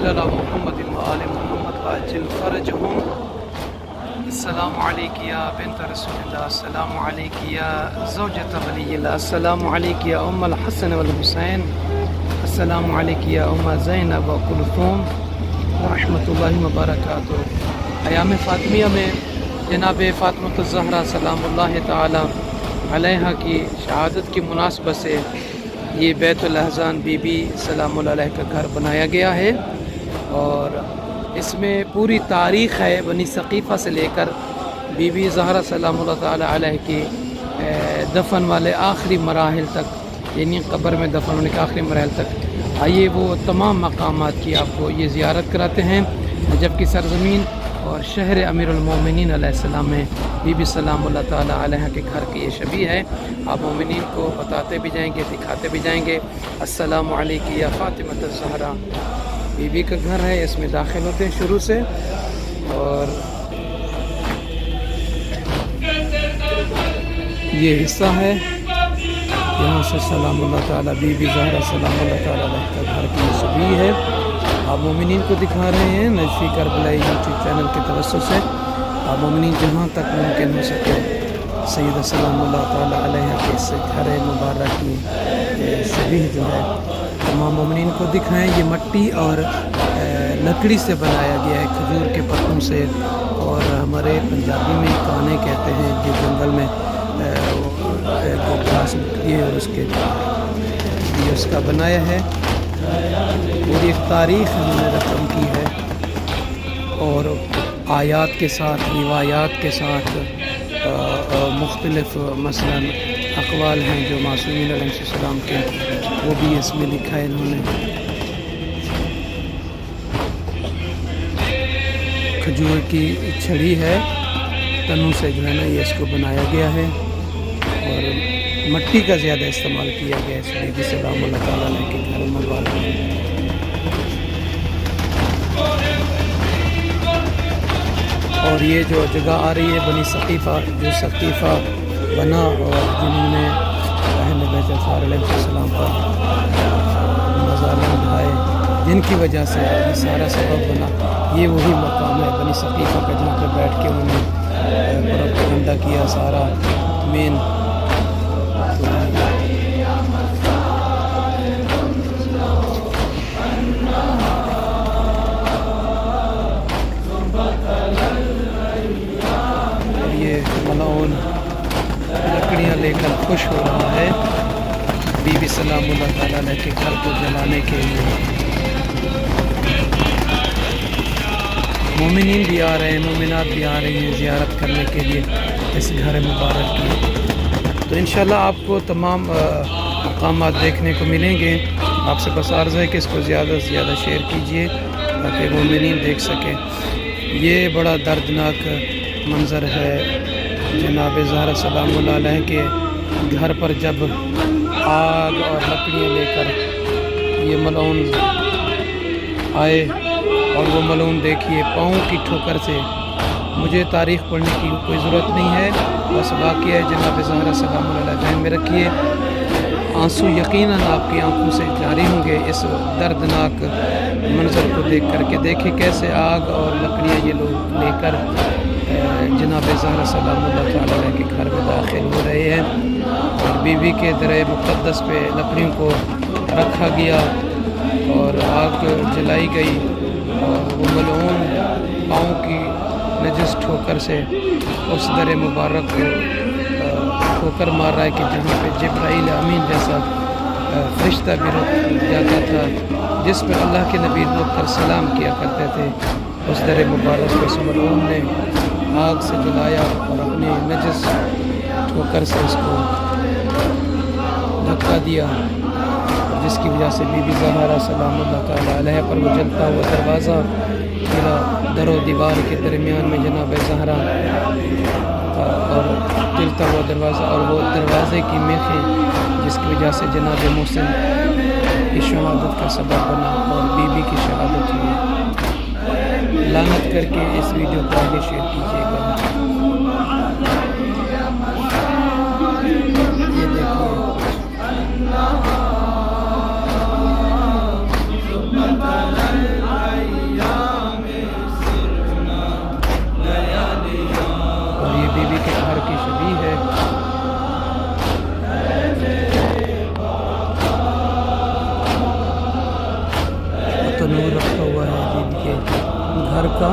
علی محمد و آل محمد وعجل فرجهم. السلام علیک یا بنت رسول اللہ، السلام علیک یا زوجۃ ولی اللہ، السلام علیک یا ام الحسن والحسین، السلام علیک یا ام زینب و کلثوم ورحمۃ اللہ وبرکاتہ. ایام فاطمیہ میں جناب فاطمہ الزہرا سلام اللہ تعالی علیہا کی شہادت کی مناسبت سے یہ بیت الاحزان بی بی سلام اللہ علیہ کا گھر بنایا گیا ہے، اور اس میں پوری تاریخ ہے بنی ثقیفہ سے لے کر بی بی زہرا سلام اللہ تعالی علیہ کی دفن والے آخری مراحل تک، یعنی قبر میں دفن ہونے کے آخری مراحل تک. آئیے وہ تمام مقامات کی آپ کو یہ زیارت کراتے ہیں. نجف کی سرزمین اور شہر امیر المومنین علیہ السلام میں بی بی سلام اللہ تعالی علیہ کے گھر کی یہ شبیہ ہے. آپ مومنین کو بتاتے بھی جائیں گے، دکھاتے بھی جائیں گے. السلام علیکم یا فاطمہ الزہرا. بی بی کا گھر ہے، اس میں داخل ہوتے ہیں شروع سے، اور یہ حصہ ہے یہاں سے سلام اللہ تعالی بی بی زہرا سلام اللہ تعالی علیہ کا گھر کی یہ شبیہ ہے. آپ مومنین کو دکھا رہے ہیں نجفی کربلائی یوٹیوب چینل کے توسط سے. آپ مومنین جہاں تک ممکن ہو سکے سید سلام اللہ تعالی علیہ کے اس گھر مبارک کی شبیہ جو ہے تمام مومنین کو دکھائیں. یہ مٹی اور لکڑی سے بنایا گیا ہے، کھجور کے پتوں سے، اور ہمارے پنجابی میں کانے کہتے ہیں جو جنگل میں گھاس نکلی ہے، اور اس کے یہ اس کا بنایا ہے. پوری ایک تاریخ ہم نے رقم کی ہے، اور آیات کے ساتھ، روایات کے ساتھ، مختلف مثلا اقوال ہیں جو معصومین علیہ السلام کے، وہ بھی اس میں لکھا ہے انہوں نے. کھجور کی چھڑی ہے، تنوں سے جو ہے نا یہ اس کو بنایا گیا ہے، اور مٹی کا زیادہ استعمال کیا گیا ہے اس بی بی سلام اللہ تعالیٰ علیہ کے گھر مبارک میں. اور یہ جو جگہ آ رہی ہے بنی ثقیفہ، جو ثقیفہ بنا اور جنہوں نے اہل بیت اطہار علیہ السلام پر مظالم ڈھائے، جن کی وجہ سے یہ سارا سبب بنا، یہ وہی مقام ہے بنی ثقیفہ کا جہاں پہ بیٹھ کے انہوں نے پروپیگنڈا کیا سارا مین. ملعون لکڑیاں لے کر خوش ہو رہا ہے بی بی سلام اللہ تعالیٰ علیہ کے گھر کو جلانے کے لیے. مومنین بھی آ رہے ہیں، مومنات بھی آ رہی ہیں زیارت کرنے کے لیے اس گھر مبارک کی. تو انشاءاللہ آپ کو تمام مقامات دیکھنے کو ملیں گے. آپ سے بس عرض ہے کہ اس کو زیادہ سے زیادہ شیئر کیجئے تاکہ مومنین دیکھ سکیں. یہ بڑا دردناک منظر ہے جناب زہرا سلام اللہ علیہ کے گھر پر جب آگ اور لکڑیاں لے کر یہ ملعون آئے، اور وہ ملعون دیکھیے پاؤں کی ٹھوکر سے. مجھے تاریخ پڑھنے کی کوئی ضرورت نہیں ہے، بس واقعہ ہے جناب زہرا سلام اللہ علیہ ذہن میں رکھیے. آنسو یقیناً آپ کی آنکھوں سے جاری ہوں گے اس دردناک منظر کو دیکھ کر کے. دیکھیں کیسے آگ اور لکڑیاں یہ لوگ لے کر جناب زہرا سلام اللہ تعالیٰ علیہ کے گھر میں داخل ہو رہے ہیں، اور بی بی کے درِ مقدس پہ لکڑیوں کو رکھا گیا اور آگ جلائی گئی، اور وہ ملعون پاؤں کی نجس ٹھوکر سے اس درِ مبارک کو ٹھوکر مار رہا ہے کہ جہاں پہ جبرائیل امین جیسا فرشتہ بھی رک جاتا تھا، جس پہ اللہ کے نبی رک کر سلام کیا کرتے تھے. اس درِ مبارک کو اس ملعون نے آگ سے جلایا اور اپنی نجس ٹھوکر سے اس کو دھکا دیا، جس کی وجہ سے بی بی زہرا سلام اللہ تعالیٰ علیہ پر وہ جلتا ہوا دروازہ گرا در و دیوار کے درمیان میں جناب زہرا اور جلتا ہوا دروازہ، اور وہ دروازے کی میخیں جس کی وجہ سے جناب محسن کی شہادت کا سبب بنا اور بی بی کی شہادت ہوئی. لعنت کر کے اس ویڈیو کو آگے شیئر کیجیے گا. یہ دیکھیے گھر کا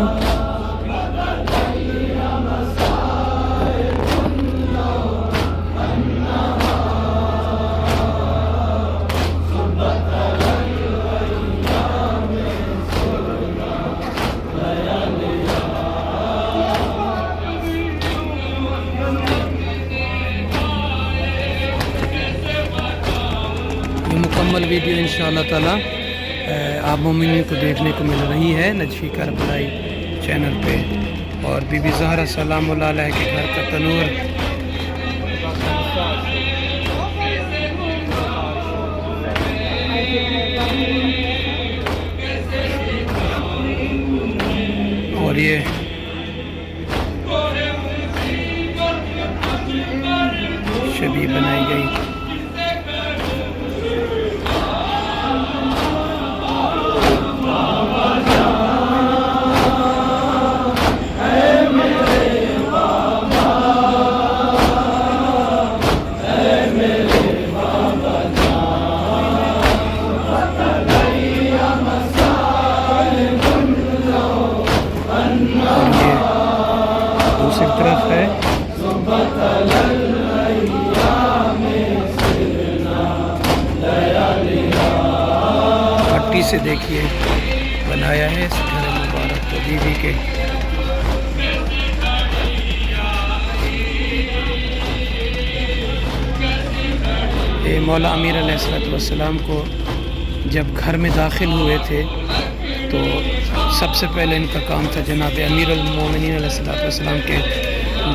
مکمل ویڈیو انشاءاللہ تعالی آپ مومنین کو دیکھنے کو مل رہی ہے نجفی کربلائی چینل پہ، اور بی بی زہرا سلام اللہ علیہ کے گھر کا تنور اور یہ شبیہ بنائی گئی۔ دوسری طرف ہے مٹی سے دیکھیے بنایا ہے اس گھر مبارک کو بیوی کے۔ یہ مولا امیر علیہ السلام کو جب گھر میں داخل ہوئے تھے تو سب سے پہلے ان کا کام تھا جناب امیر المومنین علیہ السلام کے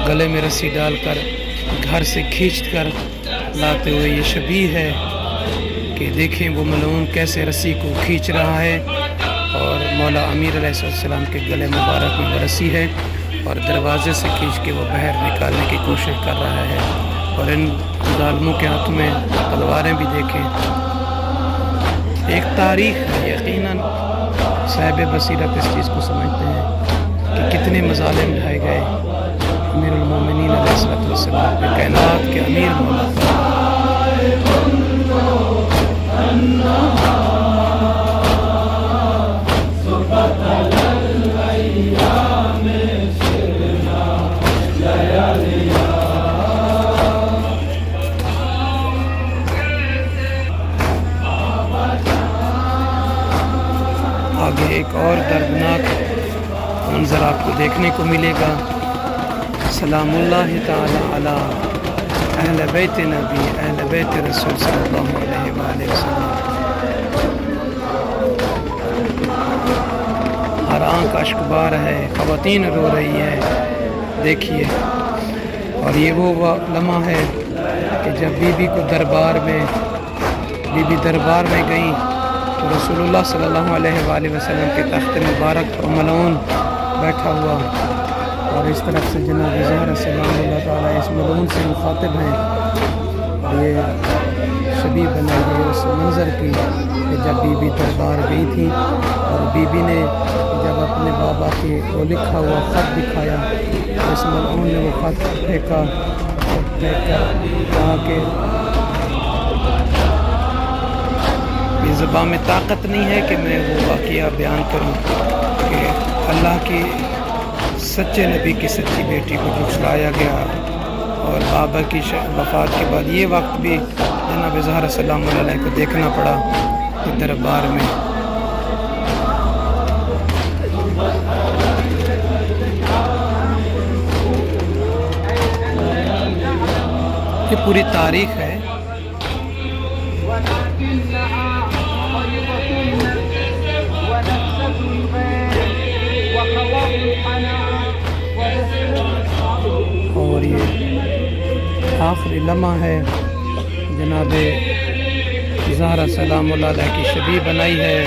گلے میں رسی ڈال کر گھر سے کھینچ کر لاتے ہوئے یہ شبیہ ہے کہ دیکھیں وہ ملعون کیسے رسی کو کھینچ رہا ہے، اور مولا امیر علیہ السلام کے گلے مبارک میں رسی ہے اور دروازے سے کھینچ کے وہ باہر نکالنے کی کوشش کر رہا ہے، اور ان ظالموں کے ہاتھ میں تلواریں بھی دیکھیں۔ ایک تاریخ ہے، یقیناً صاحب بصیرت اس چیز کو سمجھتے ہیں کہ کتنے مظالم ڈھائے گئے امیر المومنین علیہ السلام پہ، کائنات کے امیر مولا۔ آگے ایک اور دردناک منظر آپ کو دیکھنے کو ملے گا۔ سلام اللہ تعالی علی اہل بیت نبی، اہل بیت رسول صلی اللہ علیہ وآلہ وسلم۔ ہر آنکھ اشکبار ہے، خواتین رو رہی ہے، دیکھیے۔ اور یہ وہ لمحہ ہے کہ جب بی بی کو دربار میں گئیں تو رسول اللہ صلی اللہ علیہ وآلہ وسلم کے تخت مبارک پر ملعون بیٹھا ہوا، اور اس طرف سے جناب زہرا سلام اللہ تعالیٰ اس ملعون سے مخاطب ہیں۔ یہ شبیہ بنائی گئی اس منظر کی کہ جب بی بی دربار گئی تھی اور بی بی نے جب اپنے بابا کے وہ لکھا ہوا خط دکھایا، اس ملعون نے وہ خط پھینکا کہا کہ یہ زبان میں طاقت نہیں ہے کہ میں وہ واقعہ بیان کروں کہ اللہ کی سچے نبی کی سچی بیٹی کو جھٹلایا گیا، اور بابا کی وفات کے بعد یہ وقت بھی جناب زہرا سلام علیہ کو دیکھنا پڑا کہ دربار میں یہ پوری تاریخ ہے۔ اور یہ آخری لمحہ ہے، جناب زہرا سلام اللہ علیہ کی شبیہ بنائی ہے،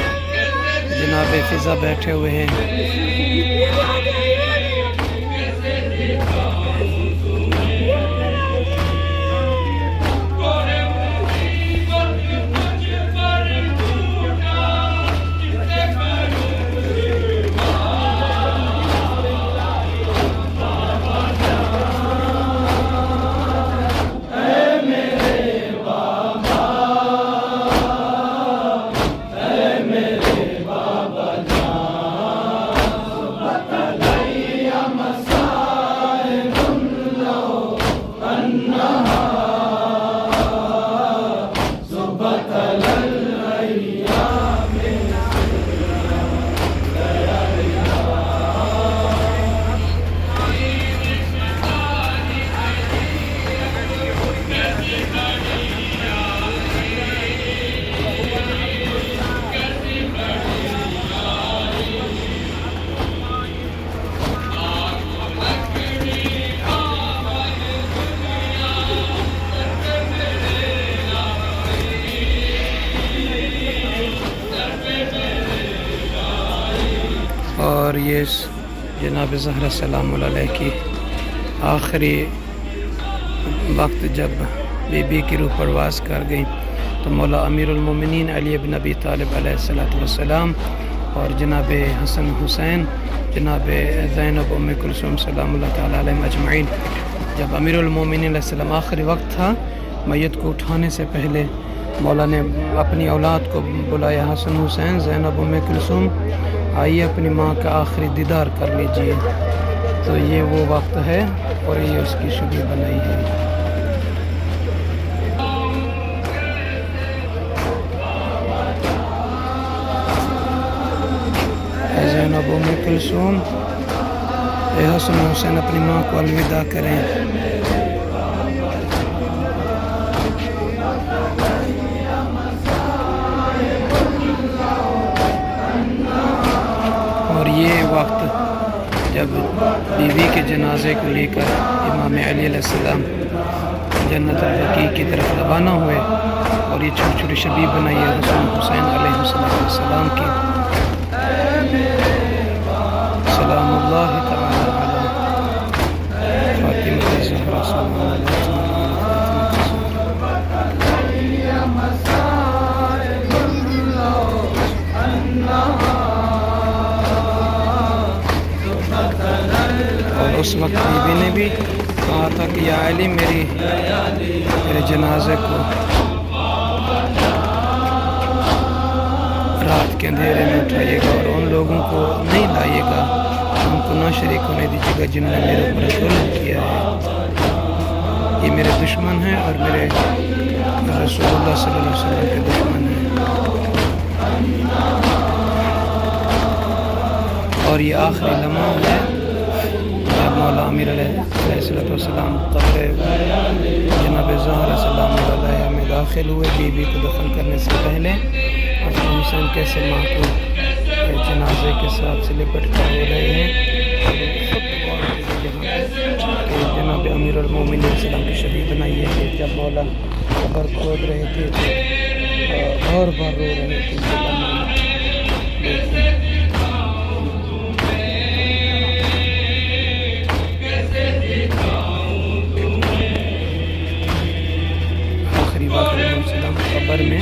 جناب فضا بیٹھے ہوئے ہیں۔ اور یہ جناب زہرا سلام اللہ علیہ کی آخری وقت جب بی بی کی روح پرواز کر گئی تو مولا امیر المومنین علی بن ابی طالب علیہ السلام اور جناب حسن حسین، جناب زینب ام کلثوم سلام اللہ تعالیٰ علیہم اجمعین، جب امیر المومنین علیہ السلام آخری وقت تھا، میت کو اٹھانے سے پہلے مولا نے اپنی اولاد کو بلایا، حسن حسین، زینب ام کلثوم، آئیے اپنی ماں کا آخری دیدار کر لیجئے۔ تو یہ وہ وقت ہے اور یہ اس کی شبیہ بنائی ہے۔ اے زینب ام کلثوم، اے حسن حسین، اپنی ماں کو الوداع کریں۔ اور یہ وقت جب بیوی کے جنازے کو لے کر امام علی علیہ السلام جنت البقیع کی طرف روانہ ہوئے اور یہ چھوٹی چھوٹی شبیہ بنائی ہے حسن حسین علیہ السلام کی۔ سلام اللہ تعالی علی فاطمہ الزہرا سلام اللہ اور اس وقت بیوی نے بھی کہا تھا کہ یا علی میرے جنازے کو رات کے اندھیرے میں اٹھائیے گا اور ان لوگوں کو نہیں لائیے گا، ان کو نہ شریک ہونے دیجیے گا جنہوں نے میرے اوپر ظلم کیا ہے۔ یہ میرے دشمن ہیں اور میرے رسول اللہ صلی اللہ علیہ وسلم کے دشمن ہیں۔ اور یہ آخری لمحہ ہے جب مولا امیر علیہ السلام قبر جناب زہرا سلام اللہ علیہ میں داخل ہوئے، بی بی کو دفن کرنے سے پہلے حسن حسین کیسے ماں کو جنازے کے ساتھ سے لپٹ کر ہو رہے ہیں۔ کہ جناب امیر المومنین علیہ السلام کی شبیہ بنائی ہے کہ جب مولا قبر کھود رہے تھے تو بار بار رو رہے تھے۔ قبر میں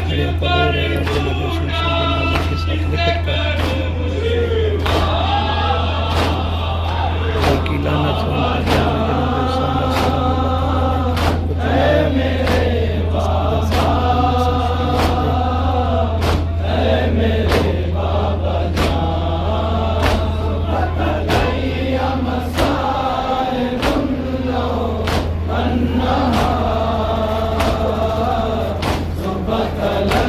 کھڑے ہو کر رو رہے ہیں جناب حسن جنازے کے ساتھ لپٹ کر، کی لعنت ہو جناب حسن سلام اللہ